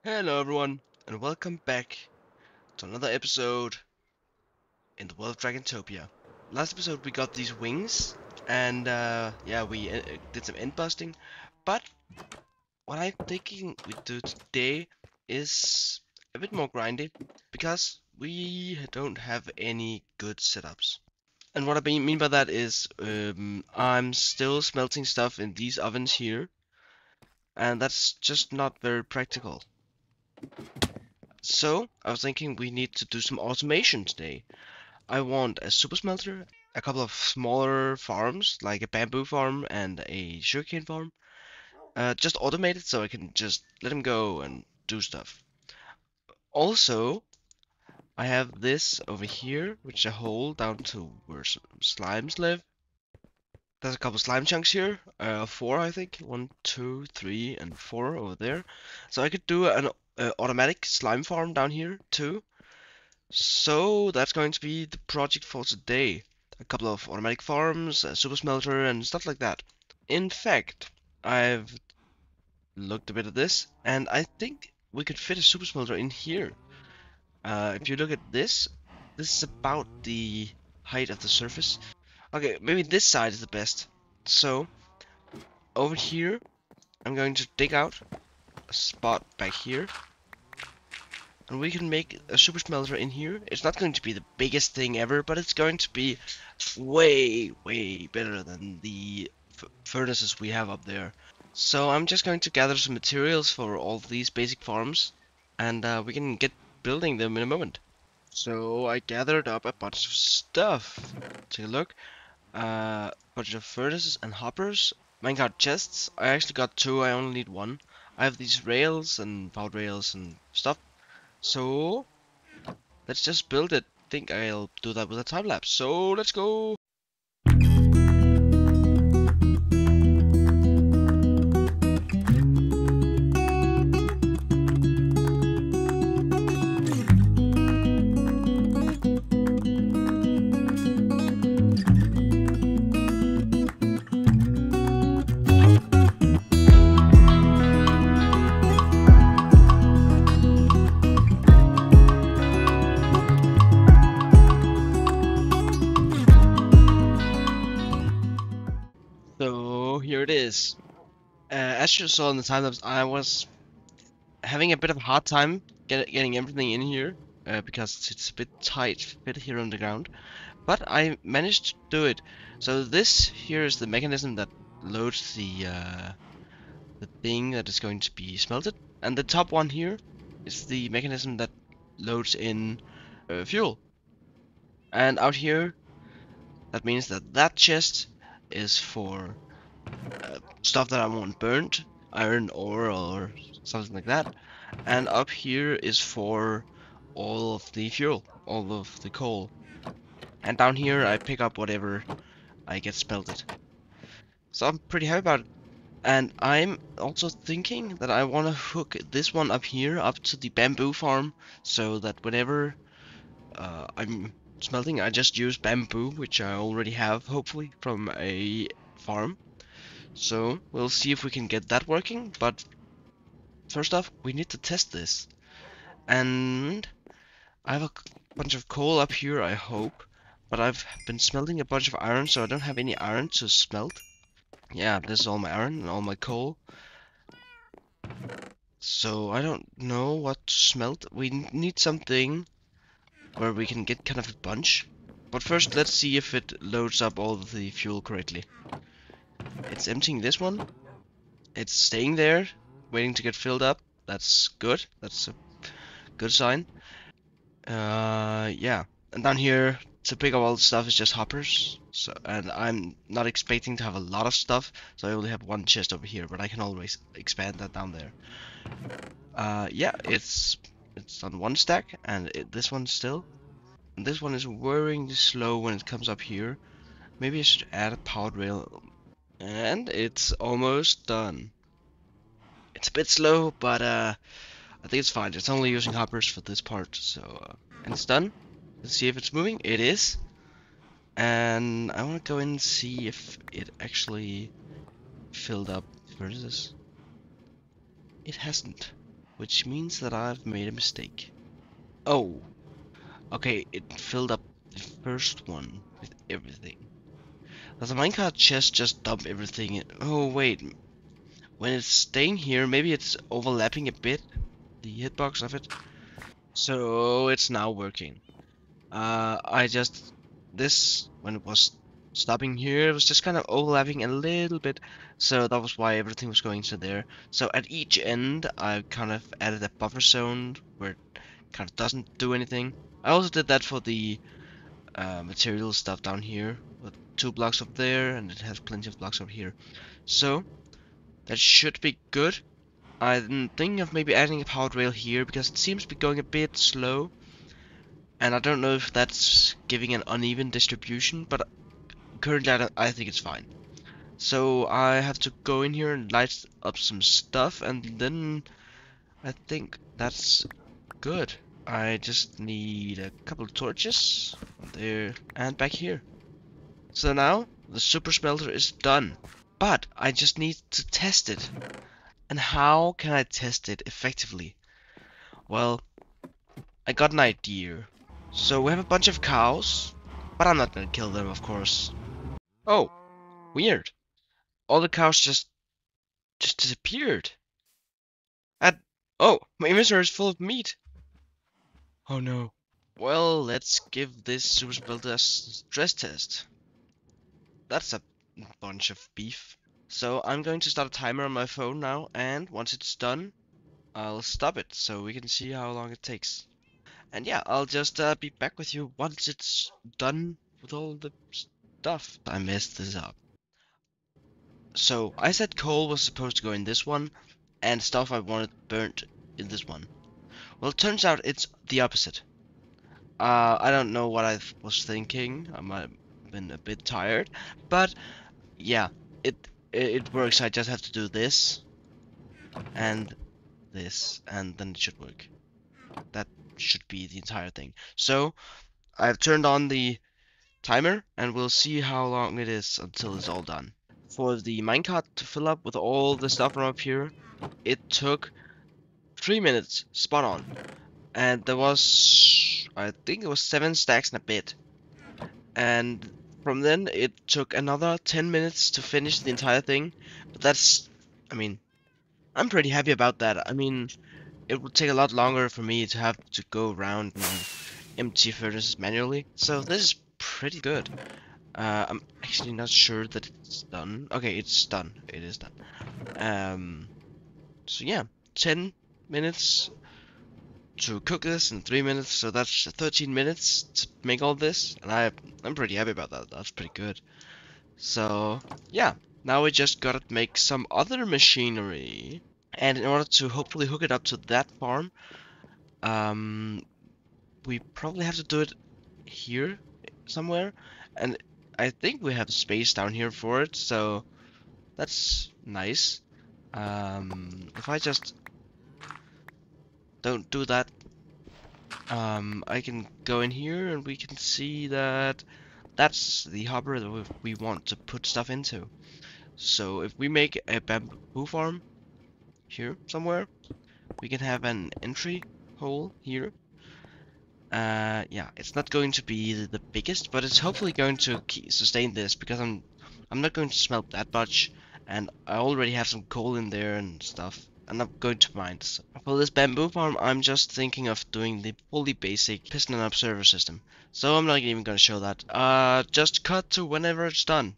Hello everyone, and welcome back to another episode in the world of Dragontopia. Last episode we got these wings, and yeah, we did some end busting. But what I'm thinking we do today is a bit more grindy, because we don't have any good setups. And what I mean by that is, I'm still smelting stuff in these ovens here, and that's just not very practical. So I was thinking we need to do some automation today. I want a super smelter, a couple of smaller farms, like a bamboo farm and a sugarcane farm. Just automated so I can just let them go and do stuff. Also, I have this over here, which is a hole down to where slimes live. There's a couple slime chunks here, four I think, one, two, three, and four over there. So I could do an automatic slime farm down here too. So that's going to be the project for today. A couple of automatic farms, a super smelter, and stuff like that. In fact, I've looked a bit at this, and I think we could fit a super smelter in here. If you look at this, this is about the height of the surface. Okay, maybe this side is the best. So, over here, I'm going to dig out a spot back here, and we can make a super smelter in here. It's not going to be the biggest thing ever, but it's going to be way, way better than the furnaces we have up there. So I'm just going to gather some materials for all these basic farms, and we can get building them in a moment. So I gathered up a bunch of stuff. Take a look. Bunch of furnaces and hoppers. Minecart chests. I actually got two, I only need one. I have these rails and powered rails and stuff. So let's just build it. Think I'll do that with a time lapse. So let's go. So here it is. As you saw in the time lapse, I was having a bit of a hard time getting everything in here because it's a bit tight fit here on the ground. But I managed to do it. So this here is the mechanism that loads the thing that is going to be smelted, and the top one here is the mechanism that loads in fuel. And out here, that means that that chest is for stuff that I want burnt, iron ore or something like that. And up here is for all of the fuel, all of the coal. And down here I pick up whatever I get smelted. So I'm pretty happy about it. And I'm also thinking that I want to hook this one up here up to the bamboo farm so that whenever I'm smelting I just use bamboo, which I already have hopefully from a farm. So we'll see if we can get that working, but first off we need to test this. And I have a bunch of coal up here, I hope, but I've been smelting a bunch of iron, so I don't have any iron to smelt. Yeah, this is all my iron and all my coal. So I don't know what to smelt. We need something where we can get kind of a bunch. But first let's see if it loads up all of the fuel correctly. It's emptying this one. It's staying there, waiting to get filled up. That's good. That's a good sign. Yeah. And down here, to pick up all the stuff is just hoppers. So, and I'm not expecting to have a lot of stuff, so I only have one chest over here, but I can always expand that down there. Yeah, it's on one stack, and this one still. And this one is worryingly slow when it comes up here. Maybe I should add a powered rail. And it's almost done. It's a bit slow, but I think it's fine. It's only using hoppers for this part, so and it's done. Let's see if it's moving. It is. And I want to go in and see if it actually filled up. Where is this? It hasn't. which means that I've made a mistake. Oh, okay, it filled up the first one with everything. Does the minecart chest just dump everything in? Oh, wait. When it's staying here, maybe it's overlapping a bit, the hitbox of it. So it's now working. I just, when it was stopping here, it was just kind of overlapping a little bit. So that was why everything was going to there. So at each end, I kind of added a buffer zone where it kind of doesn't do anything. I also did that for the material stuff down here, with 2 blocks up there, and it has plenty of blocks up here. So that should be good. I'm thinking of maybe adding a powered rail here because it seems to be going a bit slow, and I don't know if that's giving an uneven distribution, but currently I think it's fine. So I have to go in here and light up some stuff, and then I think that's good. I just need a couple of torches there and back here. So now the super smelter is done, but I just need to test it. And how can I test it effectively? Well, I got an idea. So we have a bunch of cows, but I'm not gonna kill them, of course. Oh, weird. All the cows just disappeared. And oh, my inventory is full of meat. Oh no. Well, let's give this super smelter a stress test. That's a bunch of beef. So I'm going to start a timer on my phone now, and once it's done, I'll stop it so we can see how long it takes. And yeah, I'll just be back with you once it's done with all the stuff. I messed this up. So I said coal was supposed to go in this one, and stuff I wanted burnt in this one. Well, it turns out it's the opposite. I don't know what I was thinking. I might have been a bit tired, but yeah, it works. I just have to do this and this, and then it should work. That should be the entire thing. So I've turned on the timer, and we'll see how long it is until it's all done. For the minecart to fill up with all the stuff from up here, it took 3 minutes, spot on. And there was, I think it was 7 stacks and a bit. And from then it took another 10 minutes to finish the entire thing. But that's, I mean, I'm pretty happy about that. I mean, it would take a lot longer for me to have to go around and empty furnaces manually. So this is pretty good. I'm actually not sure that it's done. Okay, it's done. It is done. So yeah, 10 minutes to cook this and 3 minutes, so that's 13 minutes to make all this, and I'm pretty happy about that. That's pretty good. So yeah, now we just gotta make some other machinery, and in order to hopefully hook it up to that farm, um, we probably have to do it here somewhere, and I think we have space down here for it, so that's nice. If I just don't do that, I can go in here and we can see that that's the hopper that we want to put stuff into. So if we make a bamboo farm here somewhere, we can have an entry hole here. Yeah, it's not going to be the biggest, but it's hopefully going to sustain this because I'm not going to smelt that much, and I already have some coal in there and stuff. I'm not going to mind. So for this bamboo farm, I'm just thinking of doing the fully basic piston and observer system. So I'm not even going to show that. Just cut to whenever it's done.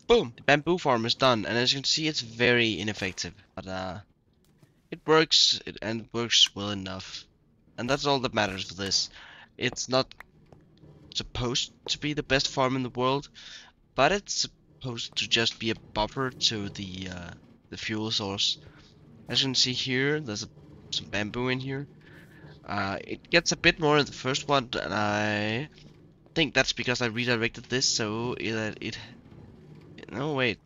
Boom! The bamboo farm is done, and as you can see, it's very ineffective. But it works, and it works well enough. And that's all that matters for this. It's not supposed to be the best farm in the world, but it's supposed to just be a buffer to the fuel source. As you can see here, there's some bamboo in here. It gets a bit more in the first one, and I think that's because I redirected this, so no, wait.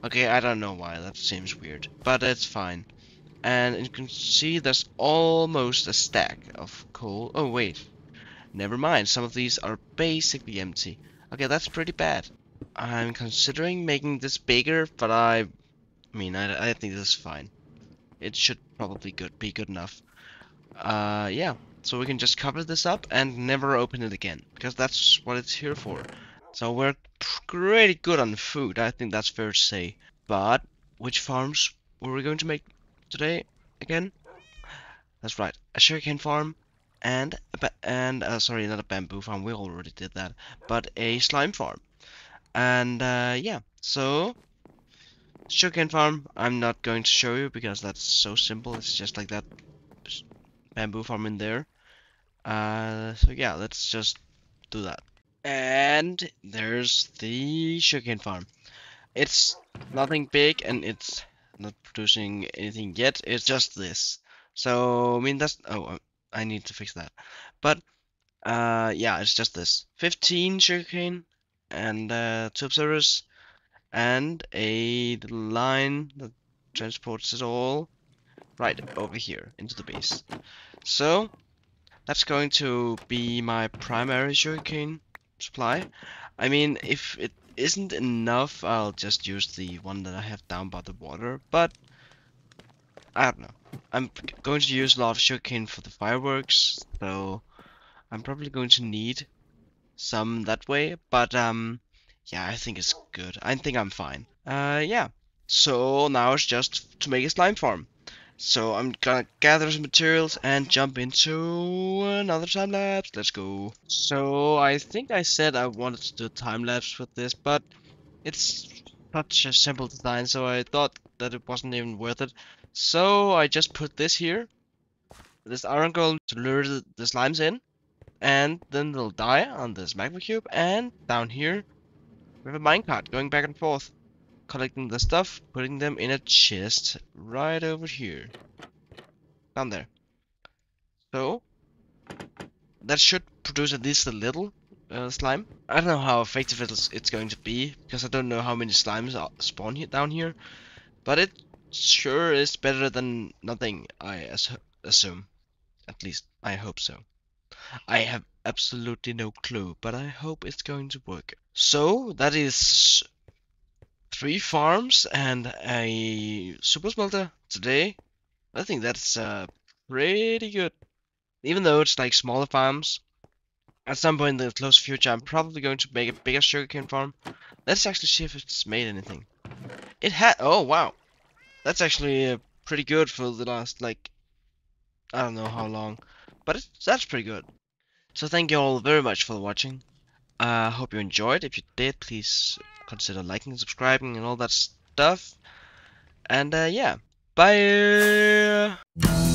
Okay, I don't know why, that seems weird, but it's fine. And you can see there's almost a stack of coal. Oh, wait. Never mind, some of these are basically empty. Okay, that's pretty bad. I'm considering making this bigger, but I mean, I think this is fine. it should probably be good enough. Yeah. So we can just cover this up and never open it again, because that's what it's here for. So we're pretty good on food, I think that's fair to say. But which farms were we going to make today again? That's right, a sugarcane farm and sorry, not a bamboo farm. We already did that, but a slime farm. And yeah, so sugarcane farm. I'm not going to show you because that's so simple. It's just like that bamboo farm in there. So yeah, let's just do that. And there's the sugarcane farm. It's nothing big and it's not producing anything yet. It's just this. So I mean that's I need to fix that. But yeah, it's just this. 15 sugarcane and two observers and a little line that transports it all right over here into the base. So that's going to be my primary sugarcane supply. I mean, if it isn't enough, I'll just use the one that I have down by the water, but I don't know. I'm going to use a lot of sugarcane for the fireworks, so I'm probably going to need some that way, but yeah, I think it's good. I think I'm fine. Yeah. So now it's just to make a slime farm. So I'm gonna gather some materials and jump into another time lapse. Let's go. So I think I said I wanted to do a time lapse with this, but it's such a simple design, so I thought that it wasn't even worth it. So I just put this here, this iron golem to lure the slimes in, and then they'll die on this magma cube, and down here we have a minecart going back and forth, collecting the stuff, putting them in a chest right over here. Down there. So that should produce at least a little slime. I don't know how effective it's going to be, because I don't know how many slimes spawn here down here, but it sure is better than nothing, I assume. At least I hope so. I have absolutely no clue, but I hope it's going to work. So that is 3 farms and a super smelter today. I think that's pretty good. Even though it's like smaller farms, at some point in the close future, I'm probably going to make a bigger sugarcane farm. Let's actually see if it's made anything. It had. Oh wow, that's actually pretty good for the last like I don't know how long, but that's pretty good. So thank you all very much for watching. Hope you enjoyed. If you did, please consider liking, subscribing, and all that stuff. And yeah, bye.